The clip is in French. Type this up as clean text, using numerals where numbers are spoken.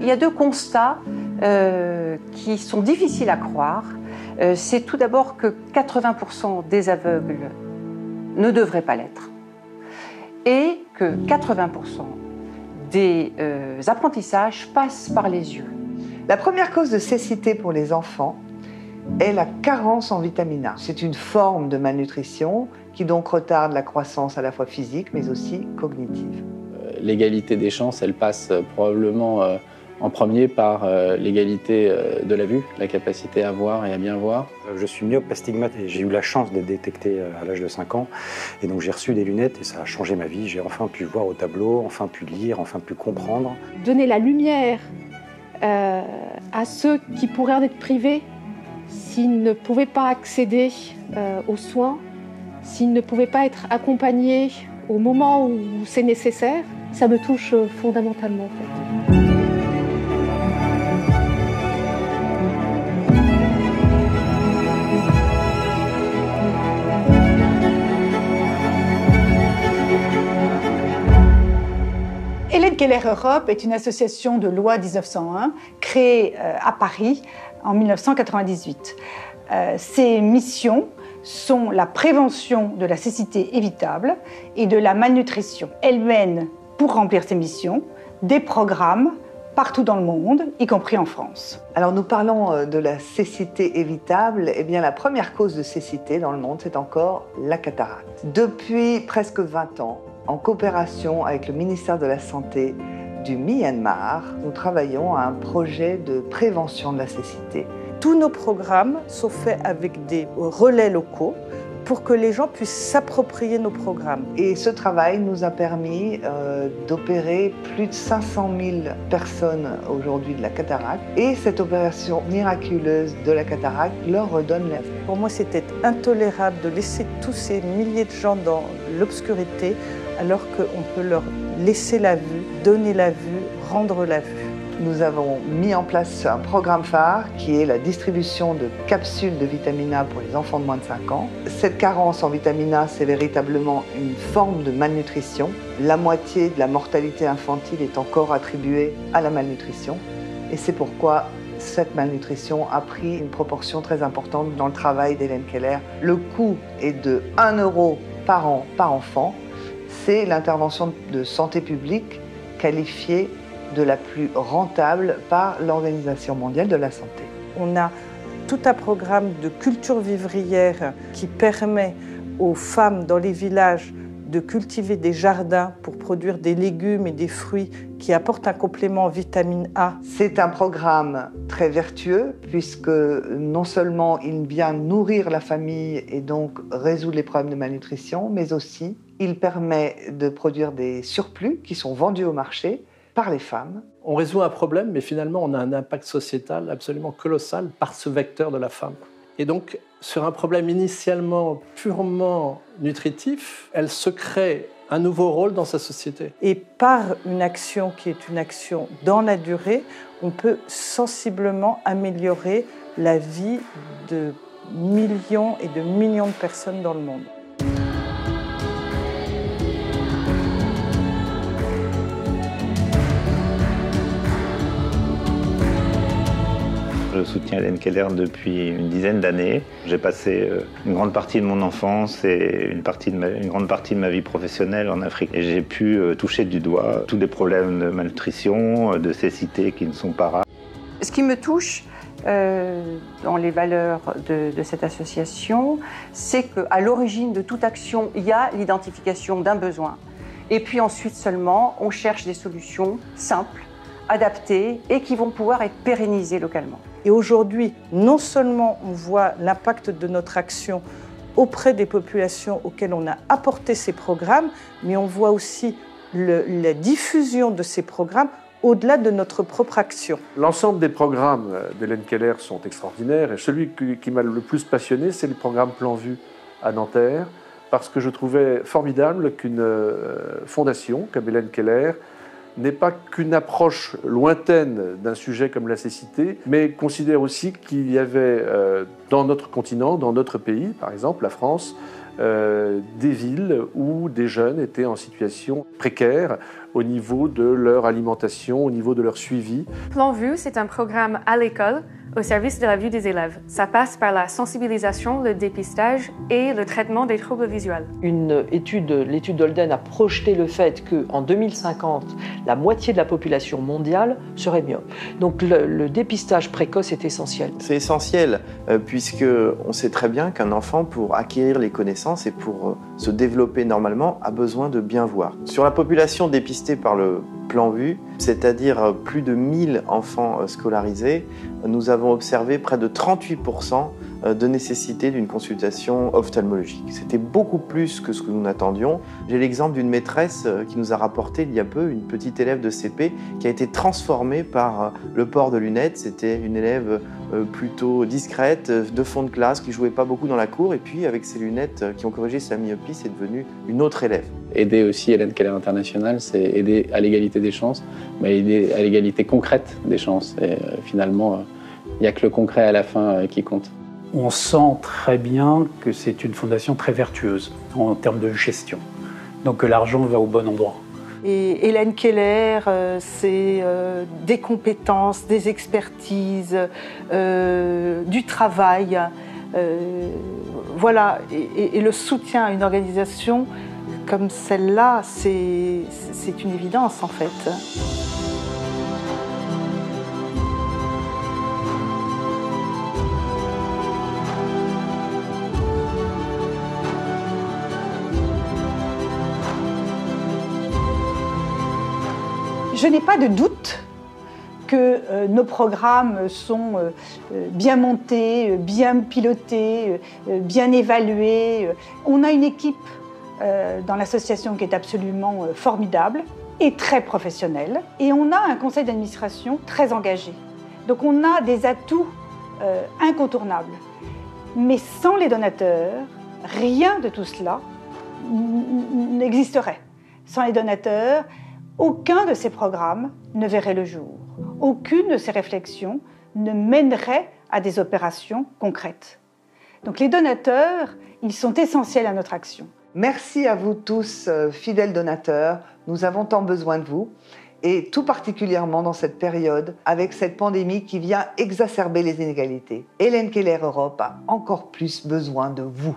Il y a deux constats qui sont difficiles à croire. C'est tout d'abord que 80% des aveugles ne devraient pas l'être et que 80% des apprentissages passent par les yeux. La première cause de cécité pour les enfants est la carence en vitamine A. C'est une forme de malnutrition qui donc retarde la croissance à la fois physique mais aussi cognitive. L'égalité des chances, elle passe probablement en premier par l'égalité de la vue, la capacité à voir et à bien voir. Je suis myope astigmate et j'ai eu la chance d'être détecté à l'âge de 5 ans. Et donc j'ai reçu des lunettes et ça a changé ma vie. J'ai enfin pu voir au tableau, enfin pu lire, enfin pu comprendre. Donner la lumière à ceux qui pourraient en être privés s'ils ne pouvaient pas accéder aux soins, s'ils ne pouvaient pas être accompagnés au moment où c'est nécessaire, ça me touche fondamentalement en fait. Hélène Keller Europe est une association de loi 1901 créée à Paris en 1998. Ses missions sont la prévention de la cécité évitable et de la malnutrition. Elle mène, pour remplir ses missions, des programmes partout dans le monde, y compris en France. Alors nous parlons de la cécité évitable. Eh bien la première cause de cécité dans le monde, c'est encore la cataracte. Depuis presque 20 ans, en coopération avec le ministère de la Santé du Myanmar, nous travaillons à un projet de prévention de la cécité. Tous nos programmes sont faits avec des relais locaux pour que les gens puissent s'approprier nos programmes. Et ce travail nous a permis d'opérer plus de 500 000 personnes aujourd'hui de la cataracte. Et cette opération miraculeuse de la cataracte leur redonne la vie. Pour moi, c'était intolérable de laisser tous ces milliers de gens dans l'obscurité alors qu'on peut leur laisser la vue, donner la vue, rendre la vue. Nous avons mis en place un programme phare qui est la distribution de capsules de vitamine A pour les enfants de moins de 5 ans. Cette carence en vitamine A, c'est véritablement une forme de malnutrition. La moitié de la mortalité infantile est encore attribuée à la malnutrition. Et c'est pourquoi cette malnutrition a pris une proportion très importante dans le travail d'Hélène Keller. Le coût est de 1 € par an par enfant. C'est l'intervention de santé publique qualifiée de la plus rentable par l'Organisation mondiale de la santé. On a tout un programme de culture vivrière qui permet aux femmes dans les villages de cultiver des jardins pour produire des légumes et des fruits qui apportent un complément en vitamine A. C'est un programme très vertueux puisque non seulement il vient nourrir la famille et donc résoudre les problèmes de malnutrition, mais aussi il permet de produire des surplus qui sont vendus au marché par les femmes. On résout un problème, mais finalement on a un impact sociétal absolument colossal par ce vecteur de la femme. Et donc, sur un problème initialement purement nutritif, elle se crée un nouveau rôle dans sa société. Et par une action qui est une action dans la durée, on peut sensiblement améliorer la vie de millions et de millions de personnes dans le monde. Je soutiens Hélène Keller depuis une dizaine d'années. J'ai passé une grande partie de mon enfance et une grande partie de ma vie professionnelle en Afrique. Et j'ai pu toucher du doigt tous les problèmes de malnutrition, de cécité qui ne sont pas rares. Ce qui me touche dans les valeurs de cette association, c'est qu'à l'origine de toute action, il y a l'identification d'un besoin. Et puis ensuite seulement, on cherche des solutions simples, adaptées et qui vont pouvoir être pérennisées localement. Et aujourd'hui, non seulement on voit l'impact de notre action auprès des populations auxquelles on a apporté ces programmes, mais on voit aussi la diffusion de ces programmes au-delà de notre propre action. L'ensemble des programmes d'Hélène Keller sont extraordinaires et celui qui m'a le plus passionné, c'est le programme Plan Vue à Nanterre, parce que je trouvais formidable qu'une fondation comme Hélène Keller n'est pas qu'une approche lointaine d'un sujet comme la cécité, mais considère aussi qu'il y avait dans notre continent, dans notre pays, par exemple la France, des villes où des jeunes étaient en situation précaire au niveau de leur alimentation, au niveau de leur suivi. Plan Vue, c'est un programme à l'école au service de la vue des élèves. Ça passe par la sensibilisation, le dépistage et le traitement des troubles visuels. L'étude Holden a projeté le fait qu'en 2050, la moitié de la population mondiale serait myope. Donc le dépistage précoce est essentiel. C'est essentiel puisqu'on sait très bien qu'un enfant, pour acquérir les connaissances et pour se développer normalement, a besoin de bien voir. Sur la population dépistée par le Plan Vue, c'est-à-dire plus de 1000 enfants scolarisés, nous avons observé près de 38% de nécessité d'une consultation ophtalmologique. C'était beaucoup plus que ce que nous n'attendions. J'ai l'exemple d'une maîtresse qui nous a rapporté il y a peu une petite élève de CP qui a été transformée par le port de lunettes. C'était une élève plutôt discrète, de fond de classe, qui jouait pas beaucoup dans la cour, et puis avec ses lunettes qui ont corrigé sa myopie, c'est devenue une autre élève. Aider aussi Hélène Keller International, c'est aider à l'égalité des chances, mais aider à l'égalité concrète des chances. Et finalement, il n'y a que le concret à la fin qui compte. On sent très bien que c'est une fondation très vertueuse en termes de gestion. Donc que l'argent va au bon endroit. Et Hélène Keller, c'est des compétences, des expertises, du travail, voilà. Et le soutien à une organisation comme celle-là, c'est une évidence en fait. Je n'ai pas de doute que nos programmes sont bien montés, bien pilotés, bien évalués. On a une équipe dans l'association qui est absolument formidable et très professionnelle. Et on a un conseil d'administration très engagé. Donc on a des atouts incontournables. Mais sans les donateurs, rien de tout cela n'existerait. Sans les donateurs, aucun de ces programmes ne verrait le jour. Aucune de ces réflexions ne mènerait à des opérations concrètes. Donc les donateurs, ils sont essentiels à notre action. Merci à vous tous, fidèles donateurs. Nous avons tant besoin de vous, et tout particulièrement dans cette période, avec cette pandémie qui vient exacerber les inégalités. Hélène Keller Europe a encore plus besoin de vous.